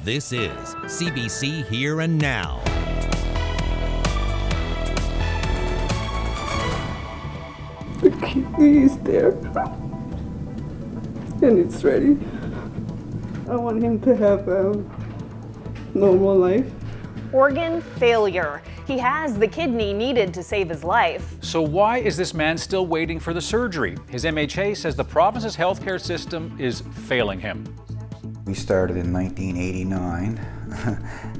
This is CBC Here and Now. The kidney is there, and it's ready. I want him to have a normal life. Organ failure. He has the kidney needed to save his life. So why is this man still waiting for the surgery? His MHA says the province's healthcare system is failing him. We started in 1989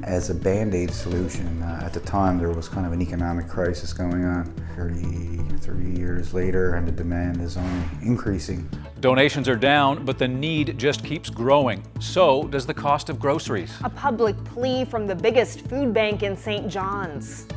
as a Band-Aid solution. At the time there was kind of an economic crisis going on. 33 years later and the demand is only increasing. Donations are down, but the need just keeps growing. So does the cost of groceries. A public plea from the biggest food bank in St. John's.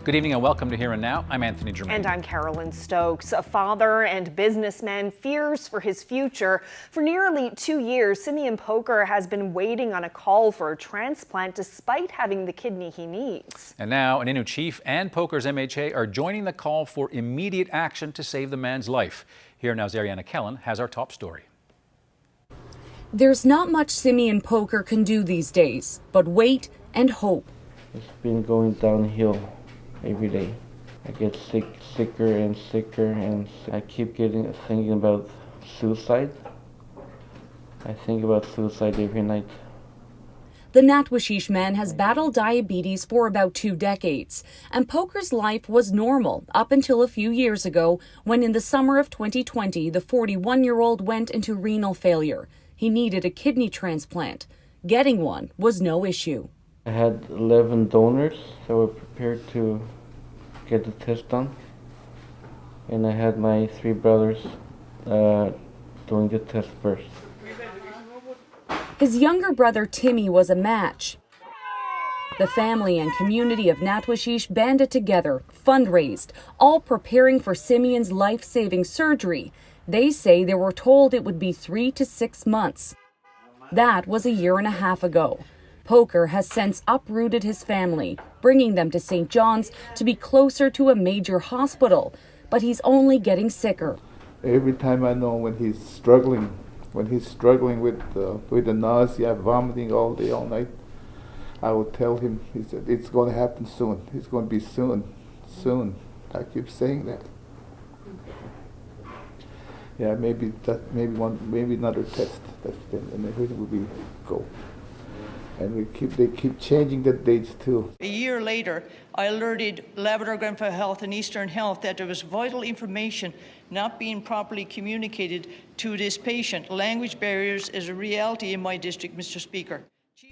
Good evening and welcome to Here and Now. I'm Anthony Germain. And I'm Carolyn Stokes. A father and businessman fears for his future. For nearly 2 years, Simeon Poker has been waiting on a call for a transplant despite having the kidney he needs. And now, an Innu chief and Poker's MHA are joining the call for immediate action to save the man's life. Here Now's Ariana Kellen has our top story. There's not much Simeon Poker can do these days, but wait and hope. It's been going downhill every day. I get sicker and sicker, and I keep thinking about suicide. I think about suicide every night. The Natwashish man has battled diabetes for about 2 decades, and Poker's life was normal up until a few years ago when in the summer of 2020, the 41-year-old went into renal failure. He needed a kidney transplant. Getting one was no issue. I had 11 donors that were prepared to get the test done, and I had my 3 brothers doing the test first. His younger brother Timmy was a match. The family and community of Natwashish banded together, fundraised, all preparing for Simeon's life-saving surgery. They say they were told it would be 3 to 6 months. That was a year and a half ago. Poker has since uprooted his family, bringing them to St. John's to be closer to a major hospital, but he's only getting sicker. Every time I know when he's struggling with the nausea, vomiting all day, all night, I will tell him, he said, it's going to happen soon. It's going to be soon. I keep saying that. Yeah, maybe another test. And then we go. And they keep changing the dates too. A year later, I alerted Labrador Grenfell Health and Eastern Health that there was vital information not being properly communicated to this patient. Language barriers is a reality in my district, Mr. Speaker.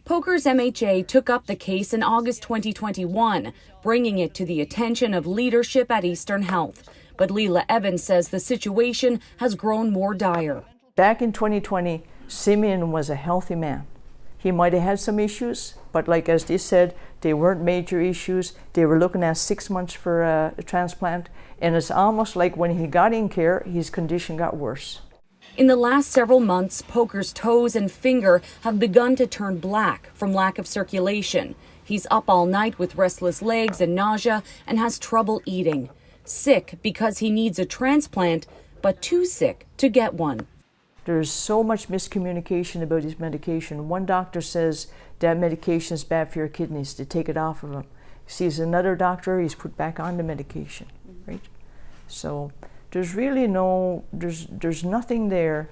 Poker's MHA took up the case in August 2021, bringing it to the attention of leadership at Eastern Health. But Leela Evans says the situation has grown more dire. Back in 2020, Simeon was a healthy man. He might have had some issues, but like as they said, they weren't major issues. They were looking at 6 months for a transplant, and it's almost like when he got in care, his condition got worse. In the last several months, Poker's toes and finger have begun to turn black from lack of circulation. He's up all night with restless legs and nausea and has trouble eating. Sick because he needs a transplant, but too sick to get one. There's so much miscommunication about his medication. One doctor says that medication is bad for your kidneys, to take it off of him. Sees another doctor, he's put back on the medication, right? So there's really there's nothing there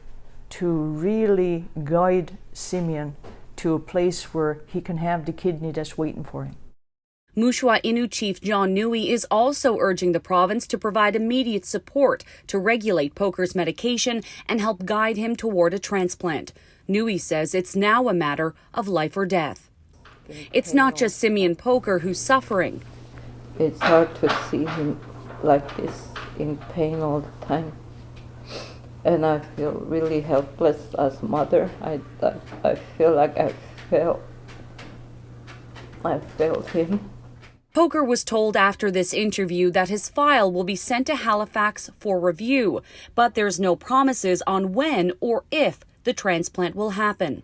to really guide Simeon to a place where he can have the kidney that's waiting for him. Mushwa Innu Chief John Newey is also urging the province to provide immediate support to regulate Poker's medication and help guide him toward a transplant. Newey says it's now a matter of life or death. It's not just Simeon Poker who's suffering. It's hard to see him like this, in pain all the time. And I feel really helpless as a mother. I feel like I failed him. Poker was told after this interview that his file will be sent to Halifax for review, but there's no promises on when or if the transplant will happen.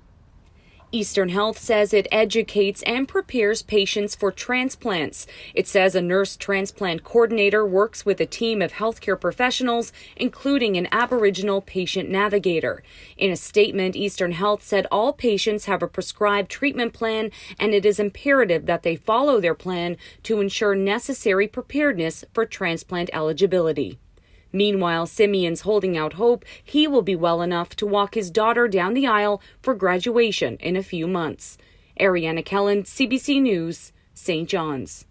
Eastern Health says it educates and prepares patients for transplants. It says a nurse transplant coordinator works with a team of healthcare professionals, including an Aboriginal patient navigator. In a statement, Eastern Health said all patients have a prescribed treatment plan, and it is imperative that they follow their plan to ensure necessary preparedness for transplant eligibility. Meanwhile, Simeon's holding out hope he will be well enough to walk his daughter down the aisle for graduation in a few months. Ariana Kellen, CBC News, St. John's.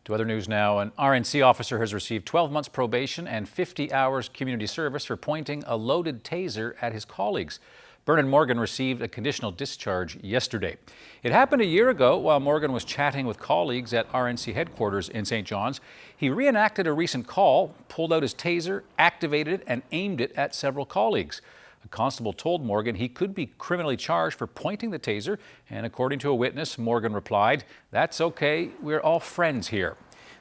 To other news now, an RNC officer has received 12 months probation and 50 hours community service for pointing a loaded taser at his colleagues. Bernard Morgan received a conditional discharge yesterday. It happened a year ago while Morgan was chatting with colleagues at RNC headquarters in St. John's. He reenacted a recent call, pulled out his taser, activated it, and aimed it at several colleagues. A constable told Morgan he could be criminally charged for pointing the taser, and according to a witness, Morgan replied, "That's okay, we're all friends here."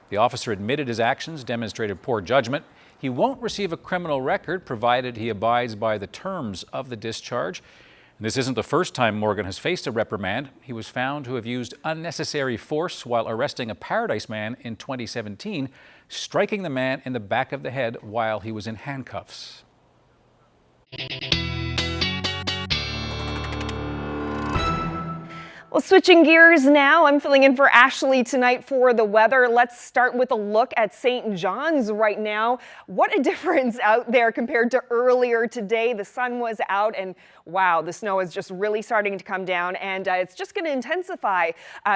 The officer admitted his actions demonstrated poor judgment. He won't receive a criminal record provided he abides by the terms of the discharge. This isn't the first time Morgan has faced a reprimand. He was found to have used unnecessary force while arresting a Paradise man in 2017, striking the man in the back of the head while he was in handcuffs. Well, switching gears now, I'm filling in for Ashley tonight for the weather. Let's start with a look at St. John's right now. What a difference out there compared to earlier today. The sun was out and wow, the snow is just really starting to come down, and it's just going to intensify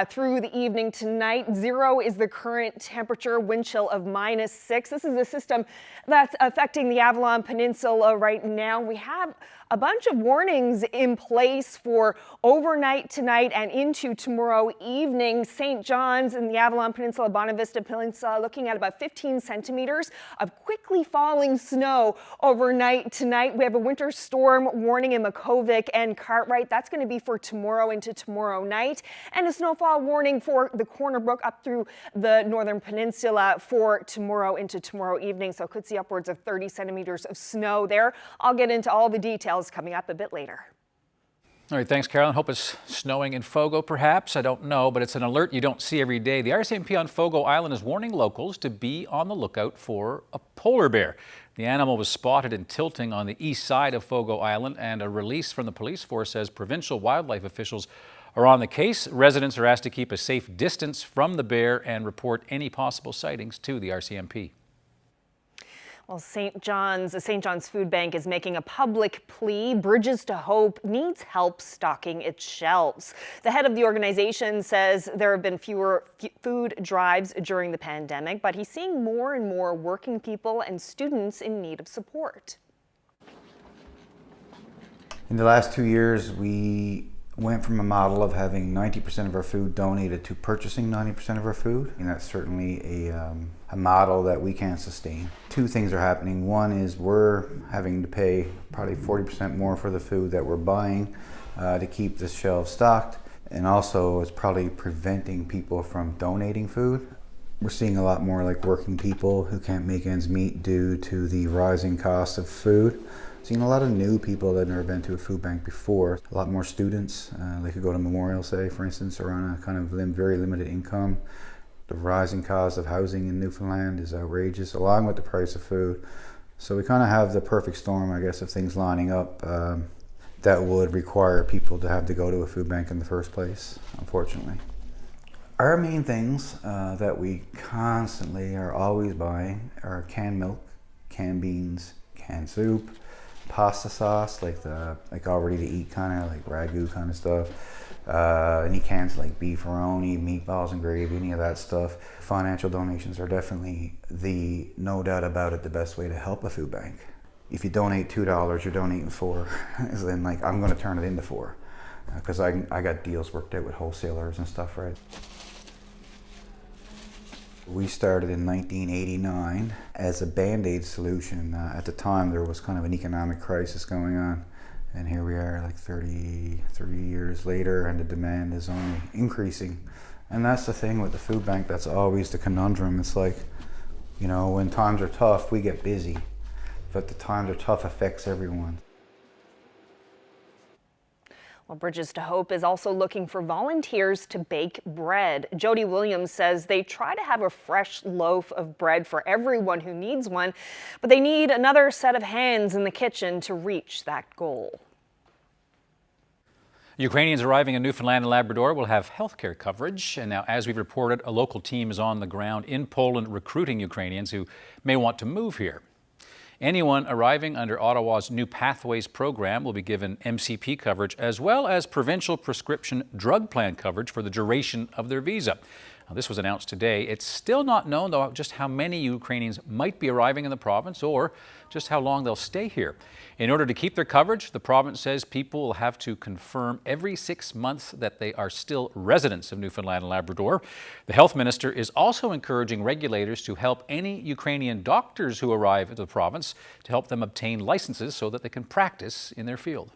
through the evening tonight. 0 is the current temperature, wind chill of -6. This is a system that's affecting the Avalon Peninsula right now. We have a bunch of warnings in place for overnight tonight and into tomorrow evening. St. John's and the Avalon Peninsula, Bonavista Peninsula, looking at about 15 centimeters of quickly falling snow overnight tonight. We have a winter storm warning in Makovic and Cartwright. That's going to be for tomorrow into tomorrow night. And a snowfall warning for the Corner Brook up through the Northern Peninsula for tomorrow into tomorrow evening. So could see upwards of 30 centimeters of snow there. I'll get into all the details coming up a bit later. All right, thanks, Carolyn. Hope it's snowing in Fogo, perhaps. I don't know, but it's an alert you don't see every day. The RCMP on Fogo Island is warning locals to be on the lookout for a polar bear. The animal was spotted in Tilting on the east side of Fogo Island, and a release from the police force says provincial wildlife officials are on the case. Residents are asked to keep a safe distance from the bear and report any possible sightings to the RCMP. Well, the St. John's Food Bank is making a public plea. Bridges to Hope needs help stocking its shelves. The head of the organization says there have been fewer food drives during the pandemic, but he's seeing more and more working people and students in need of support. In the last 2 years, we went from a model of having 90% of our food donated to purchasing 90% of our food, and that's certainly a model that we can't sustain. Two things are happening. One is we're having to pay probably 40% more for the food that we're buying to keep the shelves stocked, and also it's probably preventing people from donating food. We're seeing a lot more like working people who can't make ends meet due to the rising cost of food. Seen a lot of new people that have never been to a food bank before. A lot more students. They could go to Memorial, say, for instance, are on a kind of very limited income. The rising cost of housing in Newfoundland is outrageous, along with the price of food. So we kind of have the perfect storm, I guess, of things lining up that would require people to have to go to a food bank in the first place, unfortunately. Our main things that we constantly are always buying are canned milk, canned beans, canned soup, pasta sauce, like all ready to eat kind of like ragu kind of stuff. Any cans like beefaroni, meatballs and gravy, any of that stuff. Financial donations are definitely no doubt about it, the best way to help a food bank. If you donate $2, you're donating $4. As in, like, I'm going to turn it into $4 because I got deals worked out with wholesalers and stuff, right? We started in 1989 as a Band-Aid solution. At the time, there was kind of an economic crisis going on. And here we are like 33 years later, and the demand is only increasing. And that's the thing with the food bank, that's always the conundrum. It's like, you know, when times are tough, we get busy. But the times are tough affects everyone. Well, Bridges to Hope is also looking for volunteers to bake bread. Jody Williams says they try to have a fresh loaf of bread for everyone who needs one, but they need another set of hands in the kitchen to reach that goal. Ukrainians arriving in Newfoundland and Labrador will have health care coverage. And now, as we've reported, a local team is on the ground in Poland recruiting Ukrainians who may want to move here. Anyone arriving under Ottawa's New Pathways program will be given MCP coverage as well as provincial prescription drug plan coverage for the duration of their visa. Now, this was announced today. It's still not known, though, just how many Ukrainians might be arriving in the province or just how long they'll stay here. In order to keep their coverage, the province says people will have to confirm every 6 months that they are still residents of Newfoundland and Labrador. The health minister is also encouraging regulators to help any Ukrainian doctors who arrive at the province to help them obtain licenses so that they can practice in their field.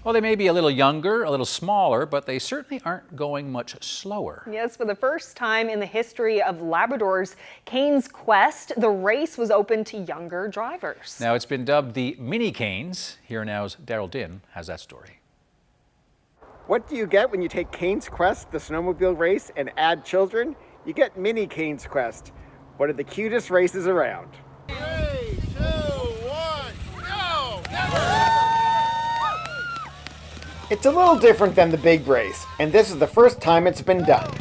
Well, they may be a little younger, a little smaller, but they certainly aren't going much slower. Yes, for the first time in the history of Labrador's Cain's Quest, the race was open to younger drivers. Now, it's been dubbed the Mini Cains. Here Now's Daryl Din has that story. What do you get when you take Cain's Quest, the snowmobile race, and add children? You get Mini Cain's Quest, one of the cutest races around. 3, 2, 1, go! It's a little different than the big race, and this is the first time it's been done.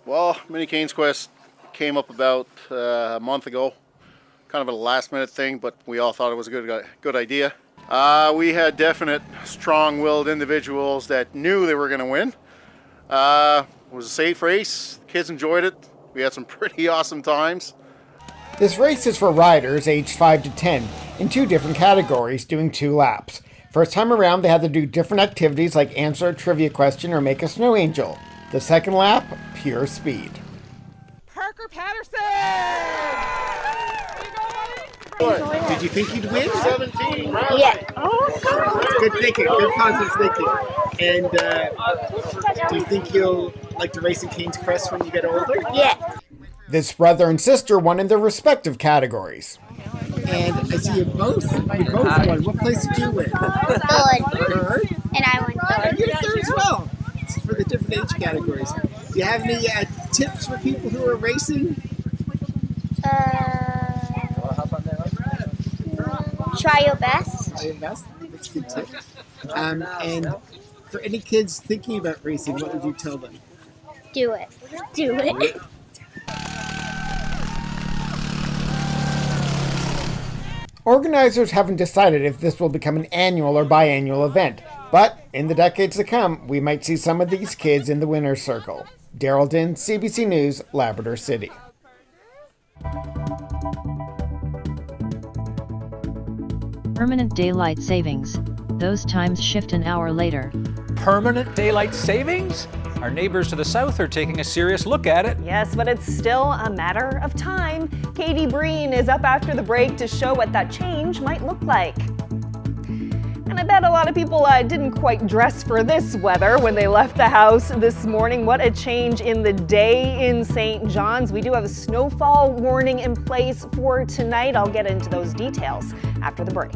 Well, Mini Cain's Quest came up about a month ago. Kind of a last-minute thing, but we all thought it was a good idea. We had definite, strong-willed individuals that knew they were going to win. It was a safe race. Kids enjoyed it. We had some pretty awesome times. This race is for riders aged 5 to 10 in 2 different categories, doing 2 laps. First time around, they had to do different activities like answer a trivia question or make a snow angel. The second lap, pure speed. Parker Patterson! Did you think you'd win? 17. Yeah. Good thinking, good positive thinking. And do you think you'll like to race in Cain's Quest when you get older? Yeah. This brother and sister won in their respective categories. And I see you both won. What place did you win? Third. And I went third. You're third as well. It's for the different age categories. Do you have any tips for people who are racing? Try your best. Try your best. That's a good tip. And for any kids thinking about racing, what would you tell them? Do it. Do it. Organizers haven't decided if this will become an annual or biannual event, but in the decades to come, we might see some of these kids in the winner's circle. Daryl Din, CBC News, Labrador City. Permanent daylight savings. Those times shift an hour later. Permanent daylight savings? Our neighbors to the south are taking a serious look at it. Yes, but it's still a matter of time. Katie Breen is up after the break to show what that change might look like. And I bet a lot of people didn't quite dress for this weather when they left the house this morning. What a change in the day in St. John's. We do have a snowfall warning in place for tonight. I'll get into those details after the break.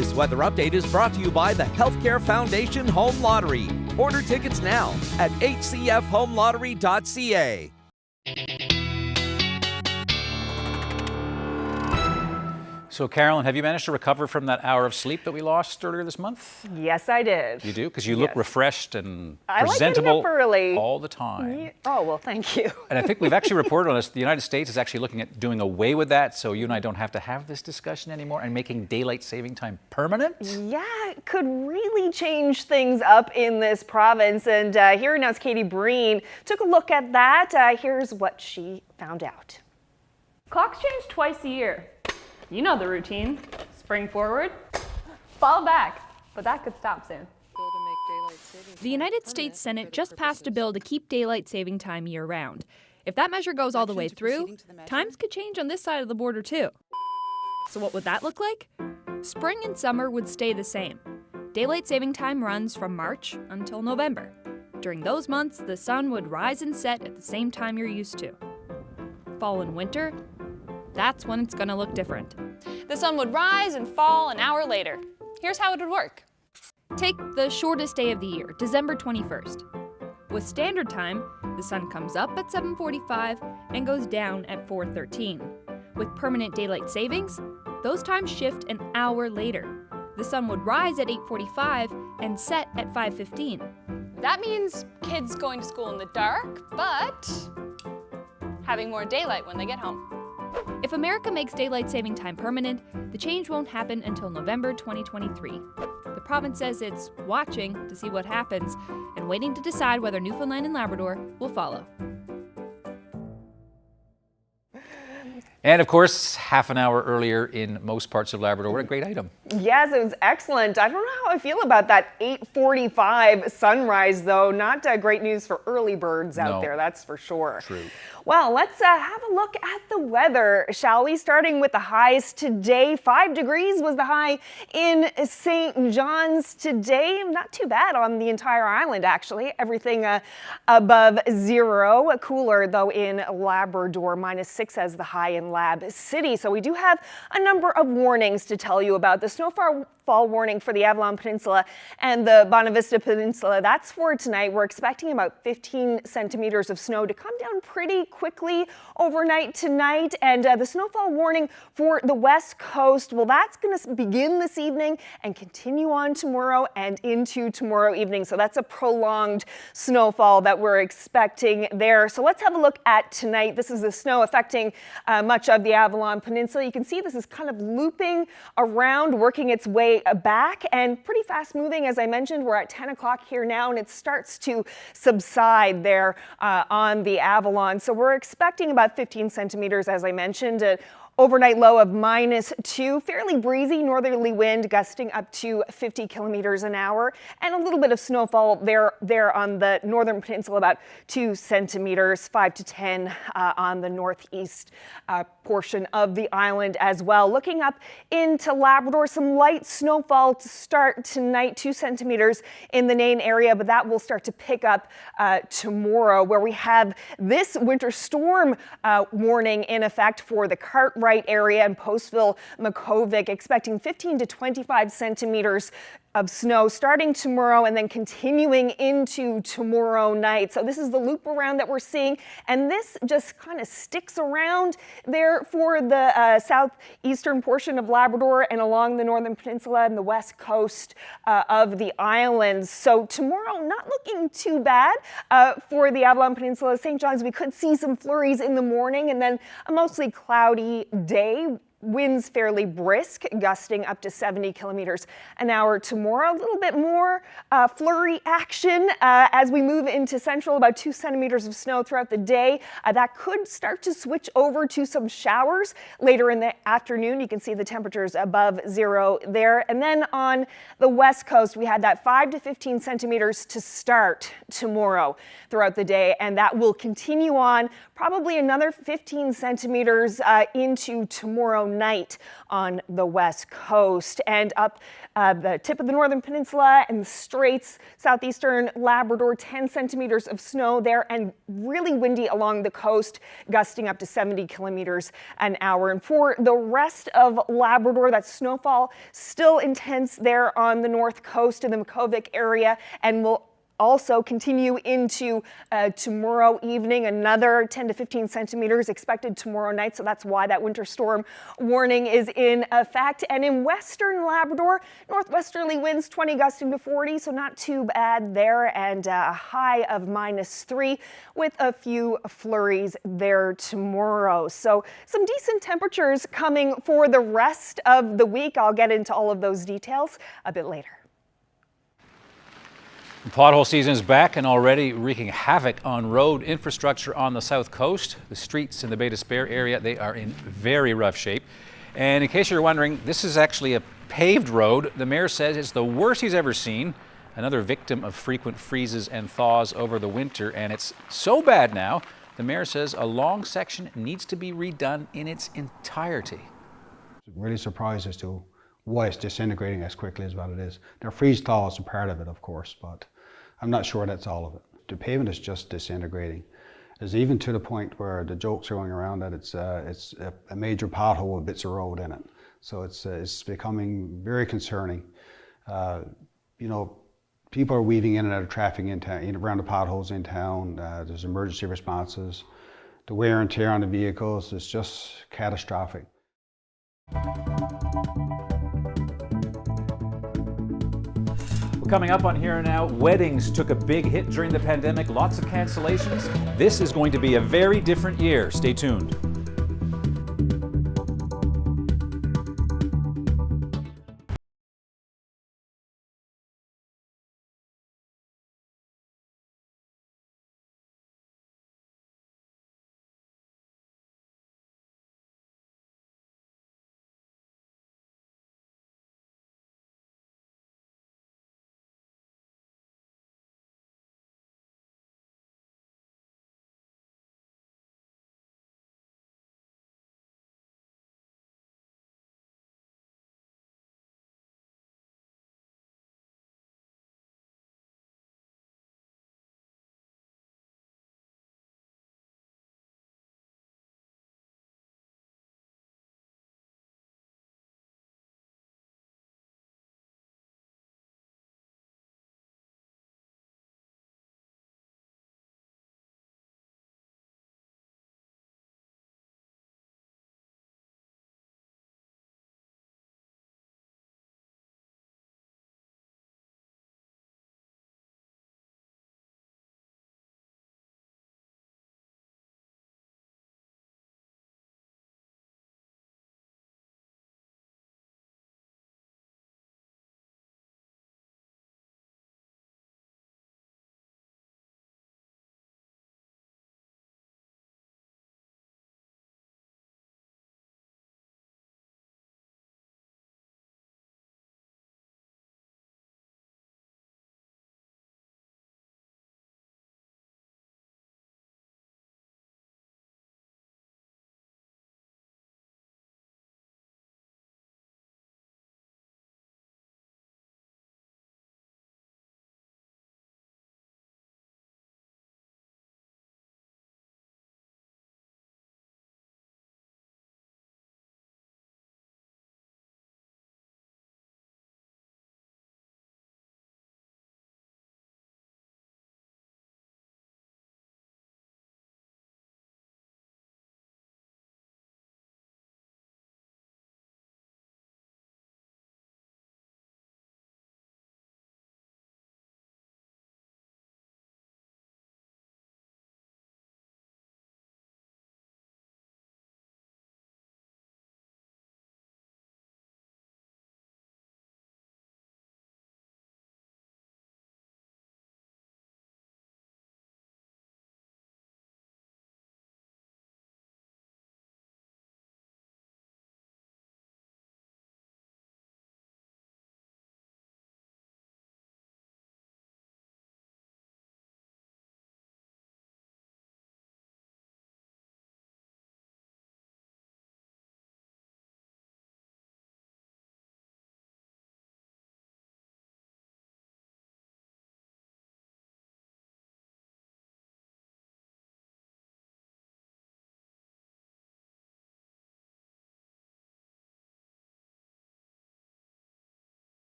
This weather update is brought to you by the Healthcare Foundation Home Lottery. Order tickets now at hcfhomelottery.ca. So, Carolyn, have you managed to recover from that hour of sleep that we lost earlier this month? Yes, I did. You do? Because you look refreshed and I presentable like getting up early. all the time. Oh, well, thank you. And I think we've actually reported on this. The United States is actually looking at doing away with that, so you and I don't have to have this discussion anymore, and making daylight saving time permanent. Yeah, it could really change things up in this province. And here now Katie Breen took a look at that. Here's what she found out. Clocks change twice a year. You know the routine. Spring forward, fall back. But that could stop soon. The United States Senate just passed a bill to keep daylight saving time year-round. If that measure goes all the way through, times could change on this side of the border too. So what would that look like? Spring and summer would stay the same. Daylight saving time runs from March until November. During those months, the sun would rise and set at the same time you're used to. Fall and winter, that's when it's gonna look different. The sun would rise and fall an hour later. Here's how it would work. Take the shortest day of the year, December 21st. With standard time, the sun comes up at 7:45 and goes down at 4:13. With permanent daylight savings, those times shift an hour later. The sun would rise at 8:45 and set at 5:15. That means kids going to school in the dark, but having more daylight when they get home. If America makes daylight saving time permanent, the change won't happen until November 2023. The province says it's watching to see what happens and waiting to decide whether Newfoundland and Labrador will follow. And of course, half an hour earlier in most parts of Labrador. What a great item. Yes, it was excellent. I don't know how I feel about that 8:45 sunrise, though. Not great news for early birds out there, that's for sure. True. Well, let's have a look at the weather, shall we? Starting with the highs today. 5 degrees was the high in St. John's today. Not too bad on the entire island, actually. Everything above zero. Cooler, though, in Labrador. -6 as the high in Lab City. So we do have a number of warnings to tell you about. The snowfall warning for the Avalon Peninsula and the Bonavista Peninsula, that's for tonight. We're expecting about 15 centimeters of snow to come down pretty quickly overnight tonight. And the snowfall warning for the West Coast, well, that's going to begin this evening and continue on tomorrow and into tomorrow evening. So that's a prolonged snowfall that we're expecting there. So let's have a look at tonight. This is the snow affecting much of the Avalon Peninsula. You can see this is kind of looping around, working its way back and pretty fast moving. As I mentioned, we're at 10 o'clock here now and it starts to subside there on the Avalon. So we're expecting about 15 centimeters, as I mentioned. Overnight low of -2, fairly breezy northerly wind gusting up to 50 kilometers an hour, and a little bit of snowfall there on the northern peninsula, about 2 centimeters, 5 to 10 on the northeast portion of the island as well. Looking up into Labrador, some light snowfall to start tonight, 2 centimeters in the Nain area, but that will start to pick up tomorrow, where we have this winter storm warning in effect for the Cartwright area and Postville, Makovic, expecting 15 to 25 centimeters of snow starting tomorrow and then continuing into tomorrow night. So this is the loop around that we're seeing, and this just kind of sticks around there for the southeastern portion of Labrador and along the northern peninsula and the west coast of the islands. So tomorrow, not looking too bad for the Avalon Peninsula. St. John's, we could see some flurries in the morning and then a mostly cloudy day. Winds fairly brisk, gusting up to 70 kilometers an hour tomorrow. A little bit more flurry action as we move into central, about 2 centimeters of snow throughout the day. That could start to switch over to some showers later in the afternoon. You can see the temperatures above zero there. And then on the west coast, we had that 5 to 15 centimeters to start tomorrow throughout the day, and that will continue on probably another 15 centimeters into tomorrow night on the west coast. And up the tip of the northern peninsula and the Straits, southeastern Labrador, 10 centimeters of snow there, and really windy along the coast, gusting up to 70 kilometers an hour. And for the rest of Labrador, that snowfall still intense there on the north coast in the Makovic area, and will also continue into tomorrow evening. Another 10 to 15 centimeters expected tomorrow night, so that's why that winter storm warning is in effect. And in western Labrador, northwesterly winds 20 gusting to 40, so not too bad there, and a high of -3 with a few flurries there tomorrow. So some decent temperatures coming for the rest of the week. I'll get into all of those details a bit later. The pothole season is back and already wreaking havoc on road infrastructure on the south coast. The streets in the Bay d'Espoir area, they are in very rough shape. And in case you're wondering, this is actually a paved road. The mayor says it's the worst he's ever seen. Another victim of frequent freezes and thaws over the winter. And it's so bad now, the mayor says a long section needs to be redone in its entirety. Really surprised as to why it's disintegrating as quickly as what it is. Now, freeze thaw is a part of it, of course, but I'm not sure that's all of it. The pavement is just disintegrating. It's even to the point where the jokes are going around that it's a major pothole with bits of road in it. So it's becoming very concerning. You know, people are weaving in and out of traffic in town, around the potholes in town. There's emergency responses. The wear and tear on the vehicles is just catastrophic. Coming up on Here and Now, weddings took a big hit during the pandemic, lots of cancellations. This is going to be a very different year. Stay tuned.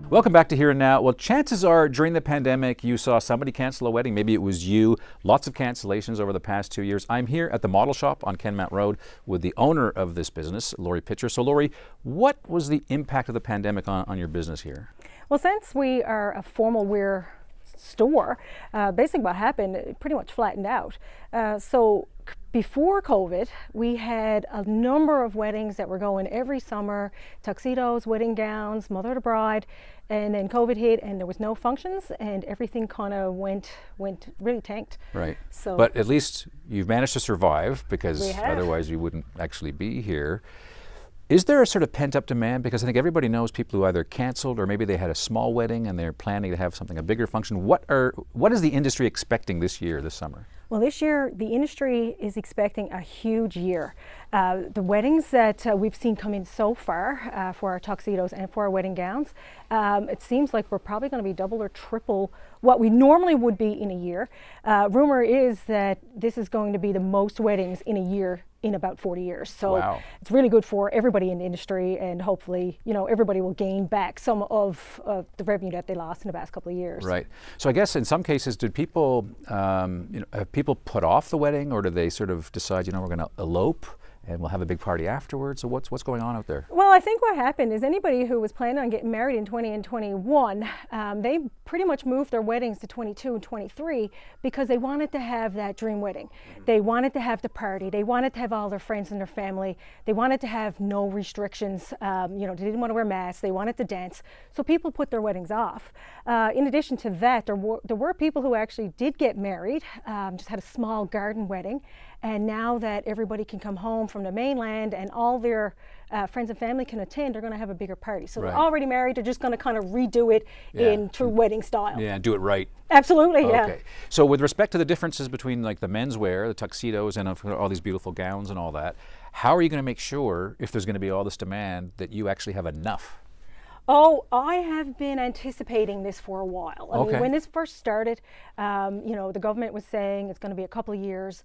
Welcome back to Here and Now. Well, chances are during the pandemic you saw somebody cancel a wedding. Maybe it was you. Lots of cancellations over the past 2 years. I'm here at the Model Shop on Kenmount Road with the owner of this business, Lori Pitcher. So Lori, what was the impact of the pandemic on your business here? Well, since we are a formal wear store, basically what happened, it pretty much flattened out. So before COVID, we had a number of weddings that were going every summer, tuxedos, wedding gowns, mother to bride, and then COVID hit and there was no functions and everything kind of went really tanked. Right. So, but at least you've managed to survive, because We have. otherwise you wouldn't actually be here. Is there a sort of pent-up demand? Because I think everybody knows people who either canceled or maybe they had a small wedding and they're planning to have a bigger function. What is the industry expecting this year, this summer? Well, this year, the industry is expecting a huge year. The weddings that we've seen come in so far for our tuxedos and for our wedding gowns, it seems like we're probably going to be double or triple what we normally would be in a year. Rumor is that this is going to be the most weddings in a year in about 40 years. So wow. It's really good for everybody in the industry, and hopefully, everybody will gain back some of the revenue that they lost in the past couple of years. Right. So I guess in some cases, did people, have people put off the wedding, or do they sort of decide, we're going to elope and we'll have a big party afterwards? So what's going on out there? Well, I think what happened is anybody who was planning on getting married in 20 and 21, they pretty much moved their weddings to 22 and 23 because they wanted to have that dream wedding. They wanted to have the party. They wanted to have all their friends and their family. They wanted to have no restrictions. They didn't want to wear masks. They wanted to dance. So people put their weddings off. In addition to that, there were people who actually did get married, just had a small garden wedding. And now that everybody can come home from the mainland and all their friends and family can attend, they're going to have a bigger party. So Right. they're already married, they're just going to kind of redo it in true wedding style. Yeah, and do it right. Absolutely, yeah. Okay. So with respect to the differences between like the menswear, the tuxedos, and all these beautiful gowns and all that, how are you going to make sure, if there's going to be all this demand, that you actually have enough? Oh, I have been anticipating this for a while. I mean, when this first started, the government was saying it's going to be a couple of years,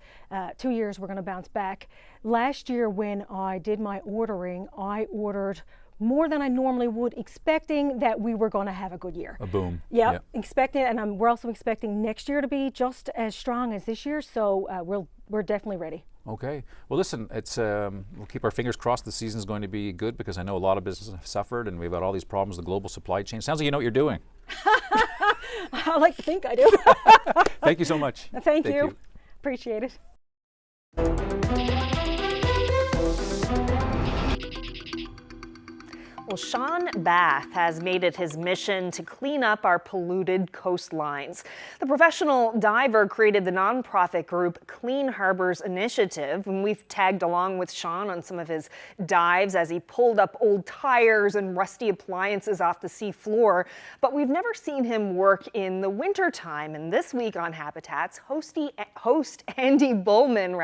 2 years, we're going to bounce back. Last year when I did my ordering, I ordered more than I normally would, expecting that we were going to have a good year. A boom. Yeah, expecting, and we're also expecting next year to be just as strong as this year, so we're definitely ready. Okay. Well, listen, it's we'll keep our fingers crossed the season's going to be good, because I know a lot of businesses have suffered and we've got all these problems with the global supply chain. Sounds like you know what you're doing. I like to think I do. Thank you so much. Thank you. Appreciate it. Well, Sean Bath has made it his mission to clean up our polluted coastlines. The professional diver created the nonprofit group Clean Harbors Initiative, and we've tagged along with Sean on some of his dives as he pulled up old tires and rusty appliances off the sea floor. But we've never seen him work in the wintertime, and this week on Habitats, host Andy Bullman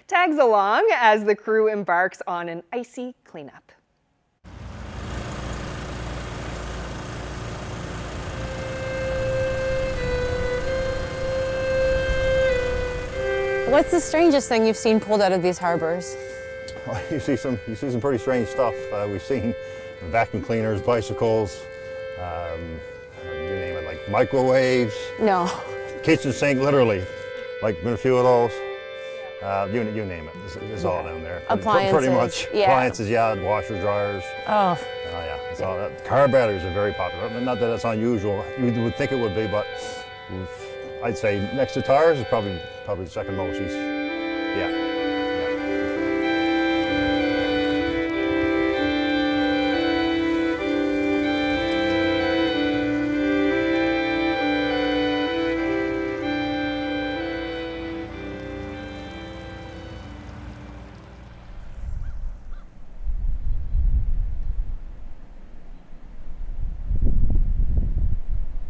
tags along as the crew embarks on an icy cleanup. What's the strangest thing you've seen pulled out of these harbors? Well, you see some pretty strange stuff. We've seen vacuum cleaners, bicycles, you name it, like microwaves. No. Kitchen sink, literally, like been a few of those. You name it. It's all down there. Appliances. Pretty much. Yeah. Appliances, washers, dryers. Oh. Yeah. It's all that. Car batteries are very popular. Not that it's unusual. You would think it would be, but I'd say next to tires is probably the second most used. Yeah.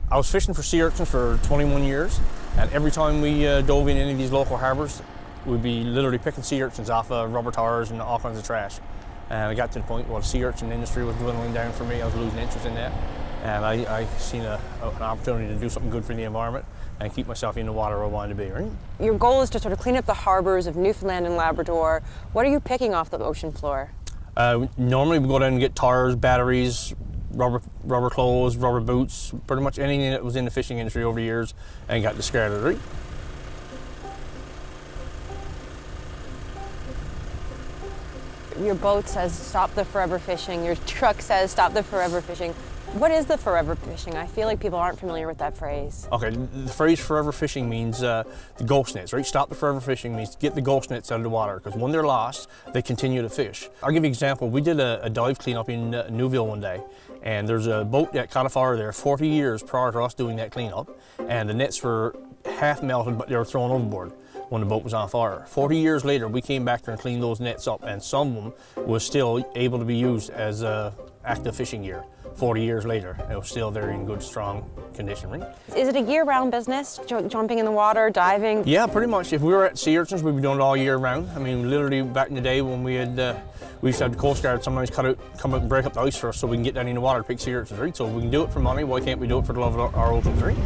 I was fishing for sea urchins for 21 years, and every time we dove in any of these local harbors, we'd be literally picking sea urchins off of rubber towers and all kinds of trash. And I got to the point where the sea urchin industry was dwindling down for me. I was losing interest in that, and I seen an opportunity to do something good for the environment and keep myself in the water where I wanted to be, right? Your goal is to sort of clean up the harbors of Newfoundland and Labrador. What are you picking off the ocean floor? Normally we go down and get tires, batteries, rubber clothes, rubber boots, pretty much anything that was in the fishing industry over the years and got discarded, right? Your boat says stop the forever fishing, your truck says stop the forever fishing. What is the forever fishing? I feel like people aren't familiar with that phrase. Okay, the phrase forever fishing means the ghost nets, right? Stop the forever fishing means get the ghost nets out of the water, because when they're lost, they continue to fish. I'll give you an example. We did a dive cleanup in Newville one day, and there's a boat that caught a fire there 40 years prior to us doing that cleanup, and the nets were half melted, but they were thrown overboard when the boat was on fire. 40 years later, we came back there and cleaned those nets up, and some of them was still able to be used as active fishing gear. 40 years later, it was still there in good, strong condition, right? Is it a year-round business, jumping in the water, diving? Yeah, pretty much. If we were at sea urchins, we'd be doing it all year round. I mean, literally back in the day when we used to have the Coast Guard sometimes come out and break up the ice for us so we can get down in the water to pick sea urchins, right? So if we can do it for money, why can't we do it for the love of our oceans, right?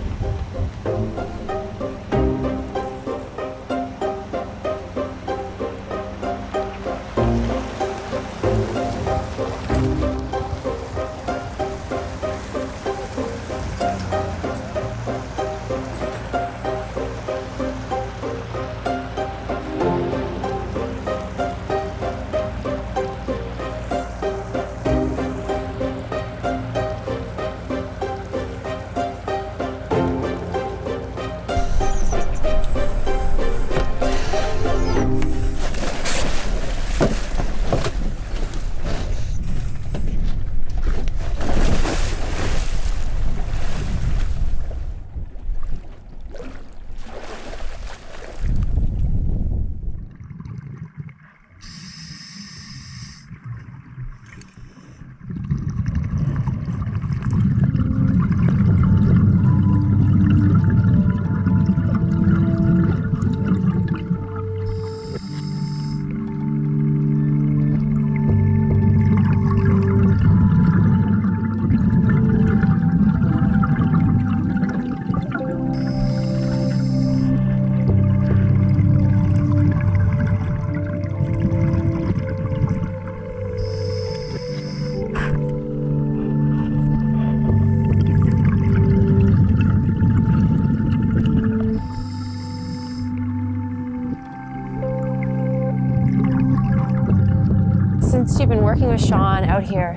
Since you've been working with Sean out here,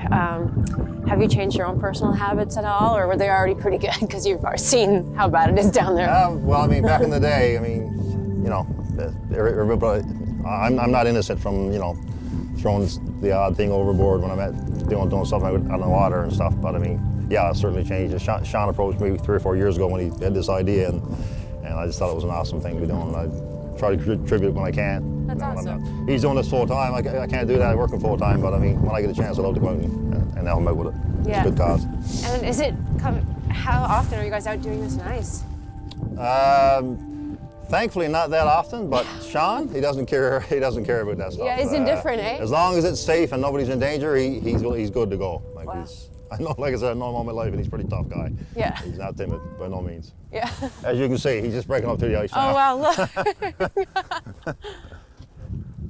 have you changed your own personal habits at all, or were they already pretty good because you've seen how bad it is down there? Well, I mean, back in the day, I mean, you know, everybody, I'm not innocent from, you know, throwing the odd thing overboard when I'm doing stuff out in the water and stuff, but I mean, yeah, it certainly changed. Sean approached me 3 or 4 years ago when he had this idea, and I just thought it was an awesome thing to be doing. I try to contribute when I can. That's awesome. He's doing this full time. I can't do that. I'm working full time, but I mean, when I get a chance, I'd love to go out and help him out with it. Yeah. It's a good cause. And is it how often are you guys out doing this in ice? Thankfully, not that often. But Sean, he doesn't care. He doesn't care about that stuff. Yeah, he's indifferent, eh? As long as it's safe and nobody's in danger, he's good to go. Like wow. I know, like I said, I know him all my life, and he's a pretty tough guy. Yeah. He's not timid by no means. Yeah. As you can see, he's just breaking up through the ice. Oh now. wow! Look.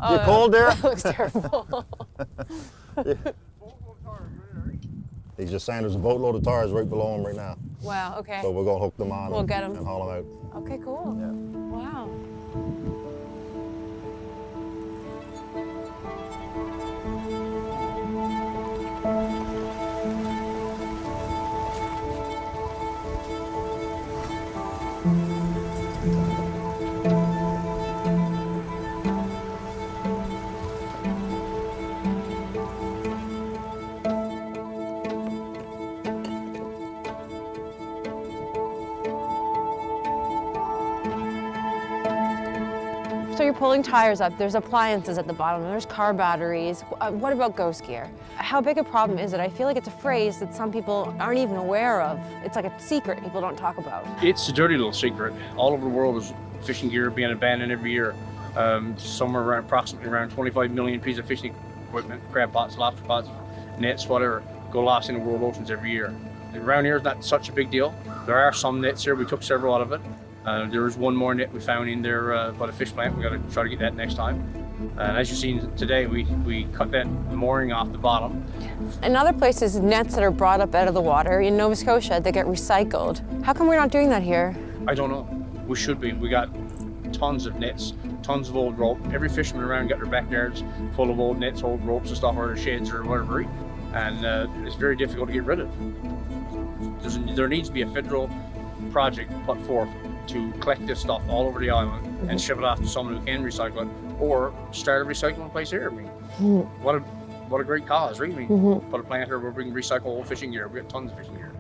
You cold there? That looks terrible. Yeah. He's just saying there's a boatload of tires right below him right now. Wow. Okay. So we're gonna hook them on. We'll get them and haul them out. Okay. Cool. Yeah. Wow. So you're pulling tires up, there's appliances at the bottom, there's car batteries. What about ghost gear? How big a problem is it? I feel like it's a phrase that some people aren't even aware of. It's like a secret people don't talk about. It's a dirty little secret. All over the world is fishing gear being abandoned every year. Somewhere approximately around 25 million pieces of fishing equipment, crab pots, lobster pots, nets, whatever, go lost in the world oceans every year. Around here is not such a big deal. There are some nets here, we took several out of it. There was one more net we found in there by the fish plant. We got to try to get that next time. And as you've seen today, we cut that mooring off the bottom. In other places, nets that are brought up out of the water, in Nova Scotia, they get recycled. How come we're not doing that here? I don't know. We should be. We got tons of nets, tons of old rope. Every fisherman around got their backyards full of old nets, old ropes and stuff, or their sheds or whatever. And it's very difficult to get rid of. There needs to be a federal project put forth to collect this stuff all over the island and ship it off to someone who can recycle it, or start a recycling place here. I mean, what a great cause, really. I mean, put a plant here where we can recycle old fishing gear. We got tons of fishing gear.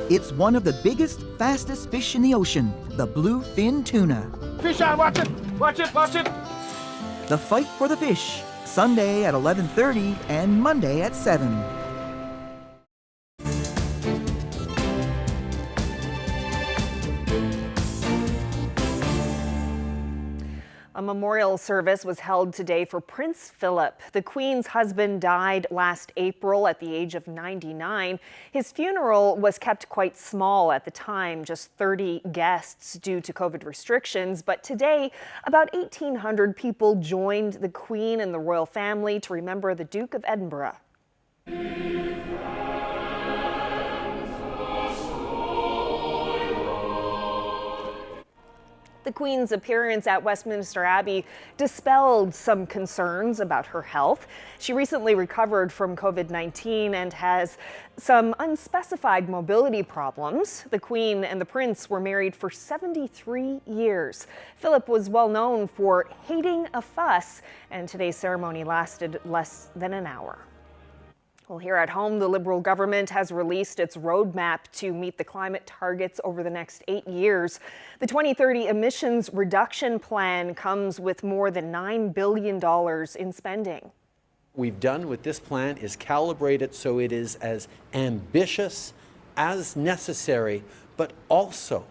It's one of the biggest, fastest fish in the ocean, the bluefin tuna. Fish on, watch it, watch it, watch it. The fight for the fish, Sunday at 11:30 and Monday at 7. A memorial service was held today for Prince Philip. The Queen's husband died last April at the age of 99. His funeral was kept quite small at the time, just 30 guests due to COVID restrictions. But today, about 1,800 people joined the Queen and the royal family to remember the Duke of Edinburgh. The Queen's appearance at Westminster Abbey dispelled some concerns about her health. She recently recovered from COVID-19 and has some unspecified mobility problems. The Queen and the Prince were married for 73 years. Philip was well known for hating a fuss, and today's ceremony lasted less than an hour. Well, here at home, the Liberal government has released its roadmap to meet the climate targets over the next 8 years. The 2030 emissions reduction plan comes with more than $9 billion in spending. We've done with this plan is calibrate it so it is as ambitious as necessary, but also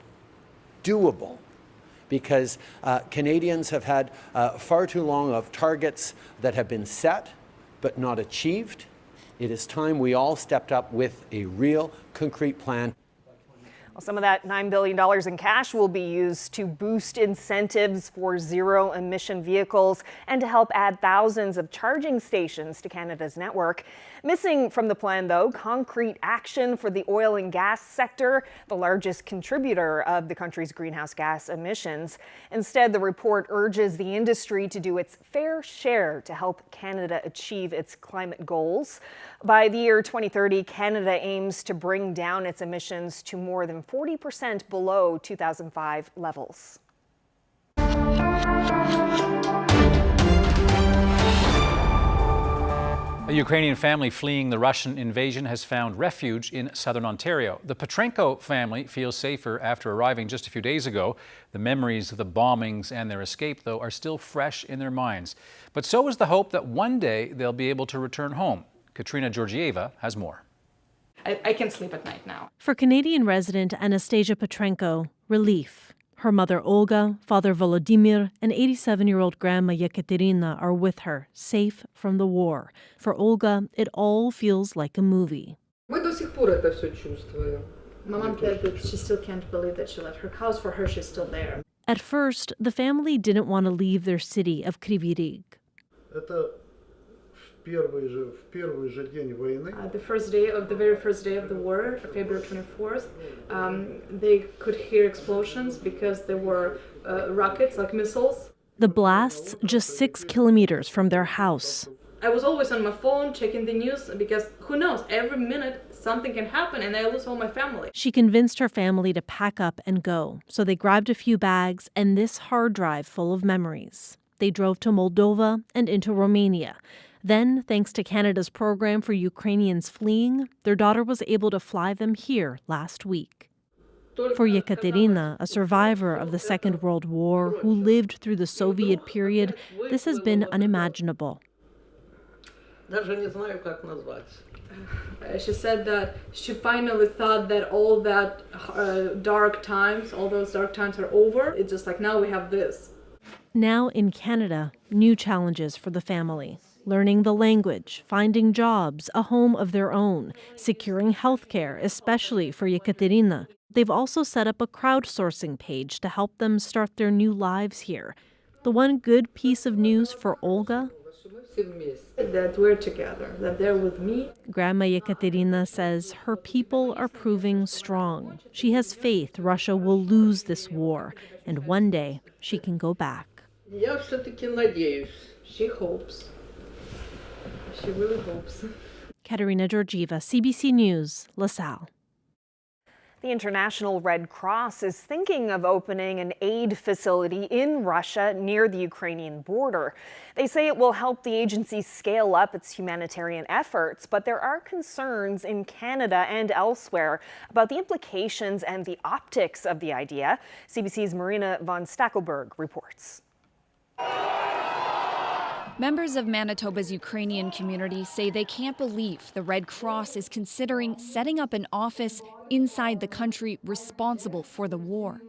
doable. Because Canadians have had far too long of targets that have been set but not achieved. It is time we all stepped up with a real, concrete plan. Well, some of that $9 billion in cash will be used to boost incentives for zero-emission vehicles and to help add thousands of charging stations to Canada's network. Missing from the plan, though, concrete action for the oil and gas sector, the largest contributor of the country's greenhouse gas emissions. Instead, the report urges the industry to do its fair share to help Canada achieve its climate goals. By the year 2030, Canada aims to bring down its emissions to more than 40% below 2005 levels. A Ukrainian family fleeing the Russian invasion has found refuge in southern Ontario. The Petrenko family feels safer after arriving just a few days ago. The memories of the bombings and their escape, though, are still fresh in their minds. But so is the hope that one day they'll be able to return home. Katrina Georgieva has more. I can sleep at night now. For Canadian resident Anastasia Petrenko, relief. Her mother Olga, father Volodymyr, and 87-year-old grandma Yekaterina are with her, safe from the war. For Olga, it all feels like a movie. My mom said that she still can't believe that she left her house. For her, she's still there. At first, the family didn't want to leave their city of Kryvyi Rih. The very first day of the war, February 24th, they could hear explosions because there were rockets, like missiles. The blasts just 6 kilometers from their house. I was always on my phone checking the news because who knows, every minute something can happen and I lose all my family. She convinced her family to pack up and go, so they grabbed a few bags and this hard drive full of memories. They drove to Moldova and into Romania. Then, thanks to Canada's program for Ukrainians fleeing, their daughter was able to fly them here last week. For Yekaterina, a survivor of the Second World War who lived through the Soviet period, this has been unimaginable. She said that she finally thought that all that dark times, all those dark times are over. It's just like now we have this. Now in Canada, new challenges for the family. Learning the language, finding jobs, a home of their own, securing health care, especially for Yekaterina. They've also set up a crowdsourcing page to help them start their new lives here. The one good piece of news for Olga? That we're together, that they're with me. Grandma Yekaterina says her people are proving strong. She has faith Russia will lose this war, and one day she can go back. She hopes. She really hopes. Katerina Georgieva, CBC News, LaSalle. The International Red Cross is thinking of opening an aid facility in Russia near the Ukrainian border. They say it will help the agency scale up its humanitarian efforts, but there are concerns in Canada and elsewhere about the implications and the optics of the idea. CBC's Marina von Stackelberg reports. Members of Manitoba's Ukrainian community say they can't believe the Red Cross is considering setting up an office inside the country responsible for the war.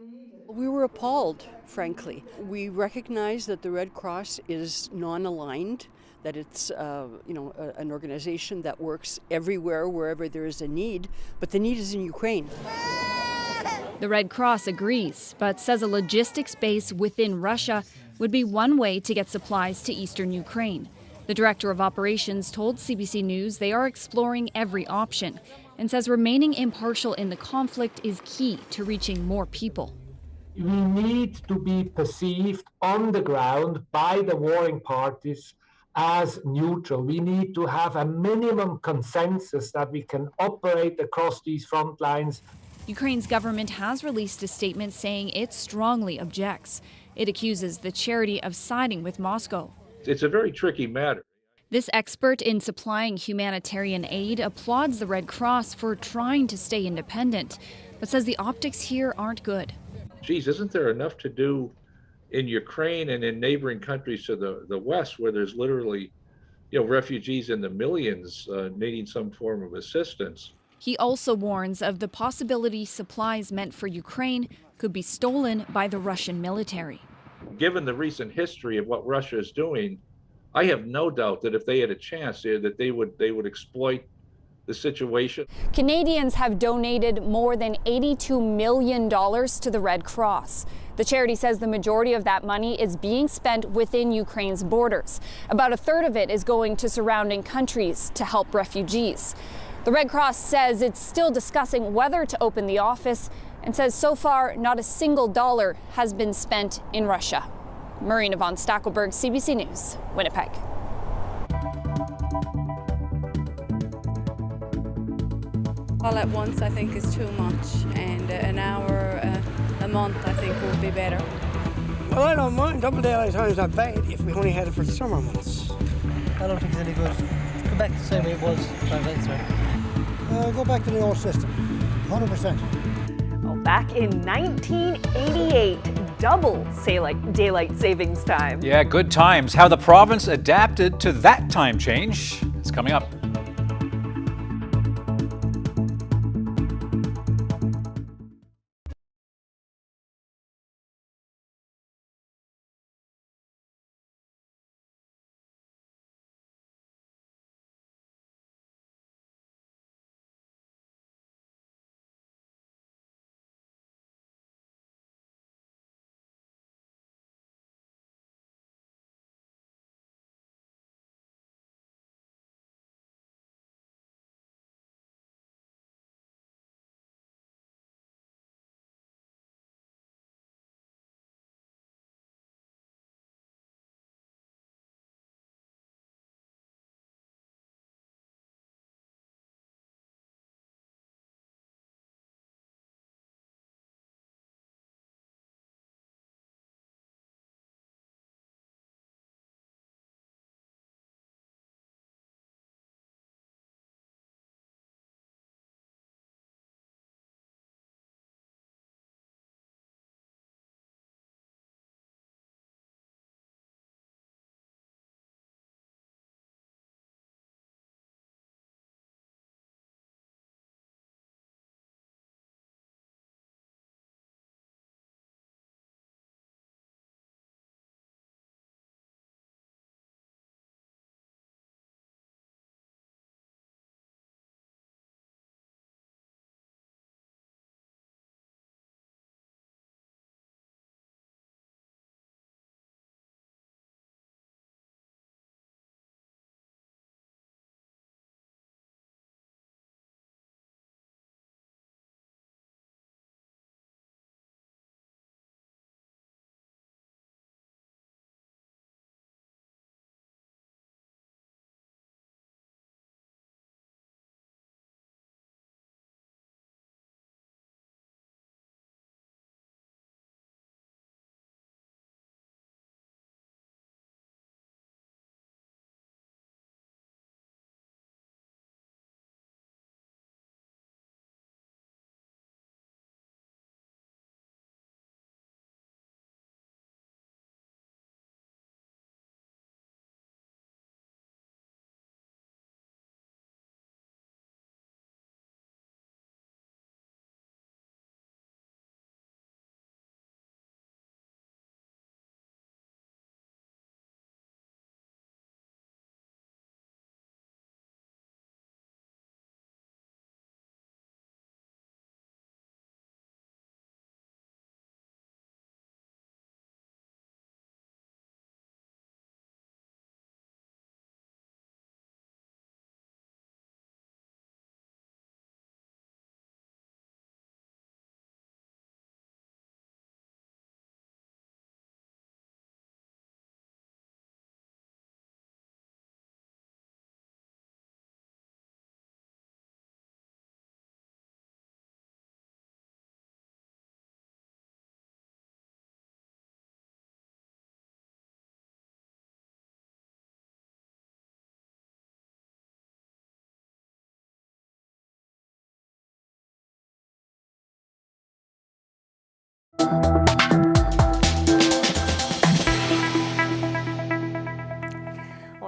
We were appalled, frankly. We recognize that the Red Cross is non-aligned, that it's an organization that works everywhere, wherever there is a need, but the need is in Ukraine. The Red Cross agrees, but says a logistics base within Russia would be one way to get supplies to eastern Ukraine. The director of operations told CBC News they are exploring every option and says remaining impartial in the conflict is key to reaching more people. We need to be perceived on the ground by the warring parties as neutral. We need to have a minimum consensus that we can operate across these front lines. Ukraine's government has released a statement saying it strongly objects. It accuses the charity of siding with Moscow. It's a very tricky matter. This expert in supplying humanitarian aid applauds the Red Cross for trying to stay independent, but says the optics here aren't good. Geez, isn't there enough to do in Ukraine and in neighboring countries to the west where there's literally, refugees in the millions needing some form of assistance? He also warns of the possibility supplies meant for Ukraine could be stolen by the Russian military. Given the recent history of what Russia is doing, I have no doubt that if they had a chance there, that they would exploit the situation. Canadians have donated more than $82 million to the Red Cross. The charity says the majority of that money is being spent within Ukraine's borders. About a third of it is going to surrounding countries to help refugees. The Red Cross says it's still discussing whether to open the office and says so far not a single dollar has been spent in Russia. Marina von Stackelberg, CBC News, Winnipeg. All at once I think is too much, and an hour a month I think would be better. Well, I don't mind. Double daylight time is not bad if we only had it for the summer months. I don't think it's any good. Go back to the same way it was 5 nights ago. Go back to the old system, 100%. Well, back in 1988, double daylight savings time. Yeah, good times. How the province adapted to that time change. It's coming up.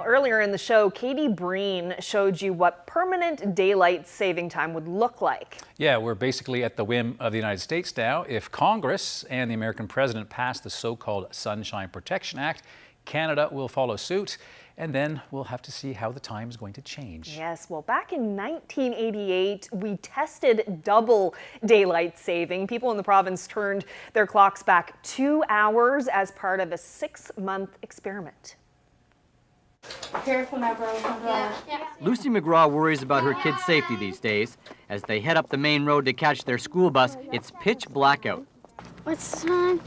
Earlier in the show, Katie Breen showed you what permanent daylight saving time would look like. Yeah, we're basically at the whim of the United States now. If Congress and the American president pass the so-called Sunshine Protection Act, Canada will follow suit, and then we'll have to see how the time is going to change. Yes, well, back in 1988, we tested double daylight saving. People in the province turned their clocks back 2 hours as part of a 6-month experiment. Careful now, bro. Lucy McGraw worries about her kids' safety these days. As they head up the main road to catch their school bus, it's pitch black out. What's the time?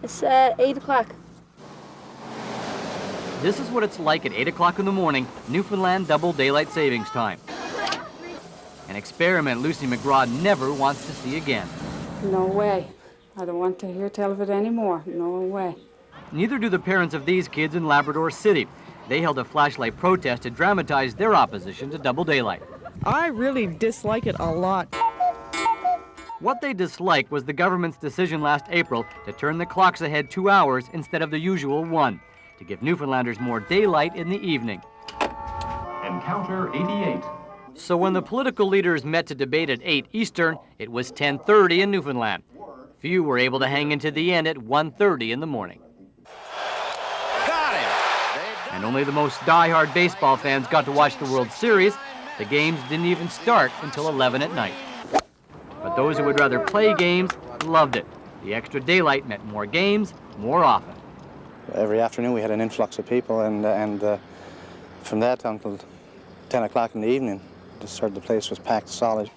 It's 8 o'clock. This is what it's like at 8 o'clock in the morning, Newfoundland double daylight savings time. An experiment Lucy McGraw never wants to see again. No way. I don't want to hear tell of it anymore. No way. Neither do the parents of these kids in Labrador City. They held a flashlight protest to dramatize their opposition to double daylight. I really dislike it a lot. What they disliked was the government's decision last April to turn the clocks ahead 2 hours instead of the usual 1, to give Newfoundlanders more daylight in the evening. Encounter 88. So when the political leaders met to debate at 8 Eastern, it was 10:30 in Newfoundland. Few were able to hang into the end at 1:30 in the morning. And only the most die-hard baseball fans got to watch the World Series. The games didn't even start until 11 at night. But those who would rather play games loved it. The extra daylight meant more games, more often. Every afternoon we had an influx of people, and from that until 10 o'clock in the evening, the place was packed solid.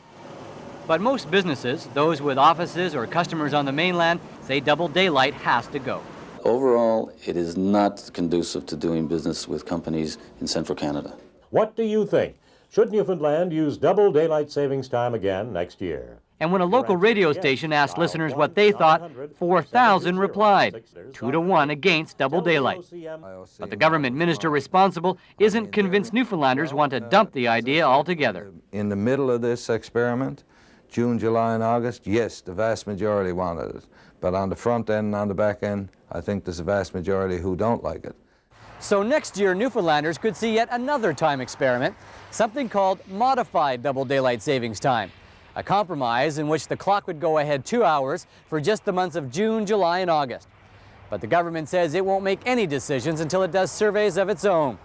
But most businesses, those with offices or customers on the mainland, say double daylight has to go. Overall, it is not conducive to doing business with companies in central Canada. What do you think? Should Newfoundland use double daylight savings time again next year? And when a local radio station asked listeners what they thought, 4,000 replied, 2-1 against double daylight. But the government minister responsible isn't convinced Newfoundlanders want to dump the idea altogether. In the middle of this experiment, June, July, and August, yes, the vast majority wanted it. But on the front end and on the back end, I think there's a vast majority who don't like it. So next year, Newfoundlanders could see yet another time experiment, something called modified double daylight savings time, a compromise in which the clock would go ahead 2 hours for just the months of June, July, and August. But the government says it won't make any decisions until it does surveys of its own.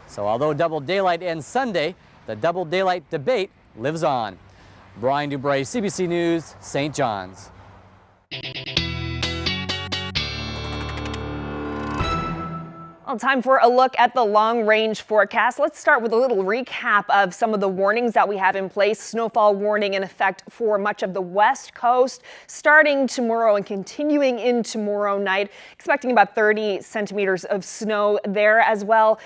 So although double daylight ends Sunday, the double daylight debate lives on. Brian Dubray, CBC News, St. John's. Well, time for a look at the long-range forecast. Let's start with a little recap of some of the warnings that we have in place. Snowfall warning in effect for much of the west coast, starting tomorrow and continuing in tomorrow night. Expecting about 30 centimeters of snow there as well.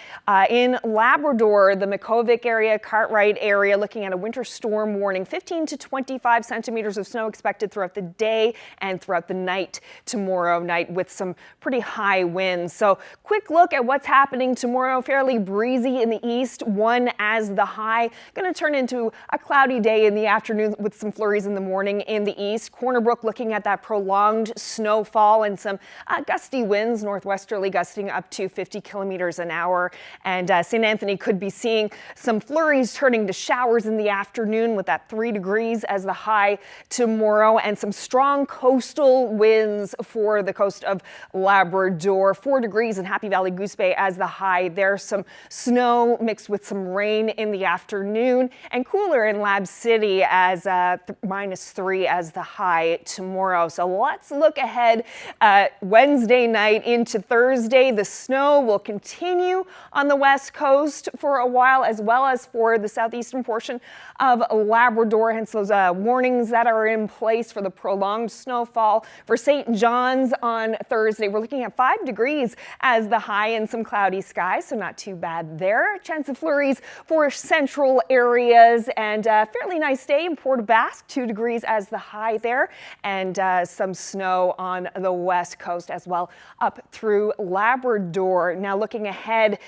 In Labrador, the Makovic area, Cartwright area, looking at a winter storm warning. 15 to 25 centimeters of snow expected throughout the day and throughout the night tomorrow night with some pretty high winds. So quick look at what's happening tomorrow. Fairly breezy in the east, 1 as the high. Going to turn into a cloudy day in the afternoon with some flurries in the morning in the east. Corner Brook looking at that prolonged snowfall and some gusty winds, northwesterly gusting up to 50 kilometers an hour. And St. Anthony could be seeing some flurries turning to showers in the afternoon with that 3 degrees as the high tomorrow, and some strong coastal winds for the coast of Labrador. 4 degrees in Happy Valley Goose Bay as the high. There's some snow mixed with some rain in the afternoon, and cooler in Lab City as -3 as the high tomorrow. So let's look ahead Wednesday night into Thursday. The snow will continue on the west coast for a while, as well as for the southeastern portion of Labrador, hence those warnings that are in place for the prolonged snowfall. For St. John's on Thursday, we're looking at 5 degrees as the high and some cloudy skies, so not too bad there. Chance of flurries for central areas, and a fairly nice day in Port aux Basques, 2 degrees as the high there, and some snow on the west coast as well, up through Labrador. Now looking ahead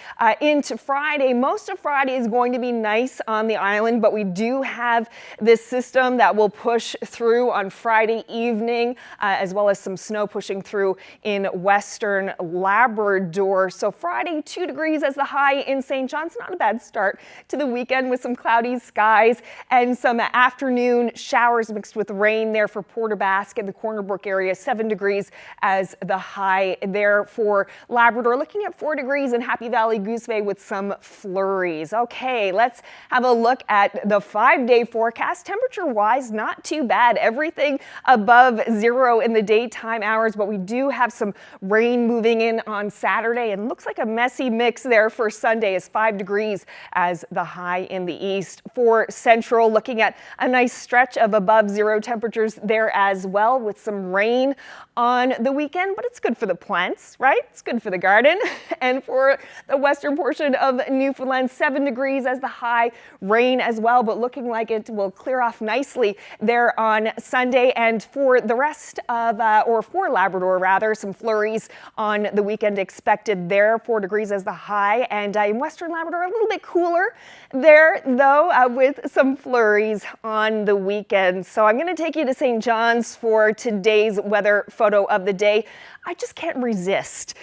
into Friday, most of Friday is going to be nice on the island, but we do have this system that will push through on Friday evening, as well as some snow pushing through in western Labrador. So Friday, 2 degrees as the high in St. John's. Not a bad start to the weekend with some cloudy skies and some afternoon showers mixed with rain there for Port aux Basques and the Corner Brook area. 7 degrees as the high there for Labrador. Looking at 4 degrees in Happy Valley, Goose Bay with some flurries. Okay, let's have a look at the 5-day forecast. Temperature-wise, not too bad. Everything above 0 in the daytime hours, but we do have some rain moving in on Saturday, and looks like a messy mix there for Sunday as 5 degrees as the high in the east. For Central, looking at a nice stretch of above 0 temperatures there as well, with some rain on the weekend, but it's good for the plants, right? It's good for the garden. And for the western portion of Newfoundland, 7 degrees as the high, rain as well, but looking like it will clear off nicely there on Sunday. And for the rest of, or for Labrador rather, some flurries on the weekend expected there, 4 degrees as the high. And in western Labrador, a little bit cooler there though, with some flurries on the weekend. So I'm going to take you to St. John's for today's weather photo of the day. I just can't resist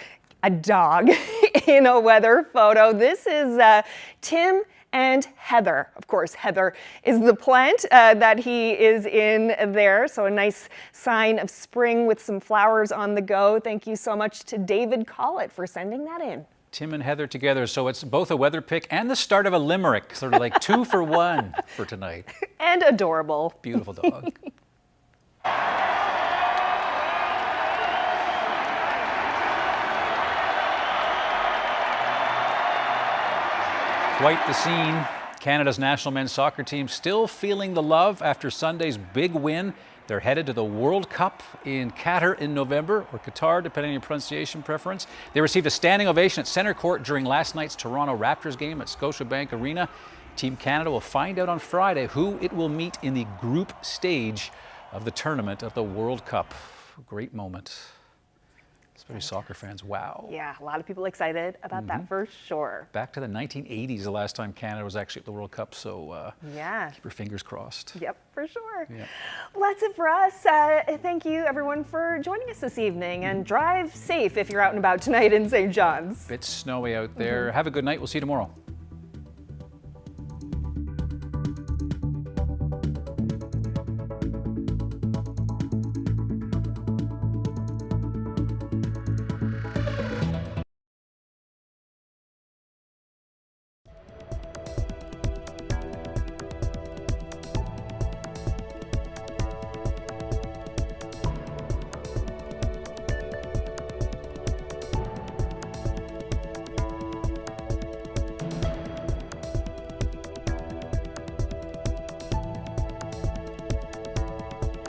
a dog in a weather photo. This is Tim and Heather. Of course, Heather is the plant that he is in there. So a nice sign of spring with some flowers on the go. Thank you so much to David Collett for sending that in. Tim and Heather together, so it's both a weather pick and the start of a limerick, sort of like 2 for 1 for tonight. And adorable. Beautiful dog. Quite the scene. Canada's national men's soccer team still feeling the love after Sunday's big win. They're headed to the World Cup in Qatar in November, or Qatar, depending on your pronunciation preference. They received a standing ovation at center court during last night's Toronto Raptors game at Scotiabank Arena. Team Canada will find out on Friday who it will meet in the group stage of the tournament of the World Cup. Great moment. Especially soccer fans, wow. Yeah, a lot of people excited about that for sure. Back to the 1980s, the last time Canada was actually at the World Cup, so yeah, keep your fingers crossed. Yep, for sure. Yeah. Well, that's it for us. Thank you, everyone, for joining us this evening, and drive safe if you're out and about tonight in St. John's. Bit snowy out there. Have a good night. We'll see you tomorrow.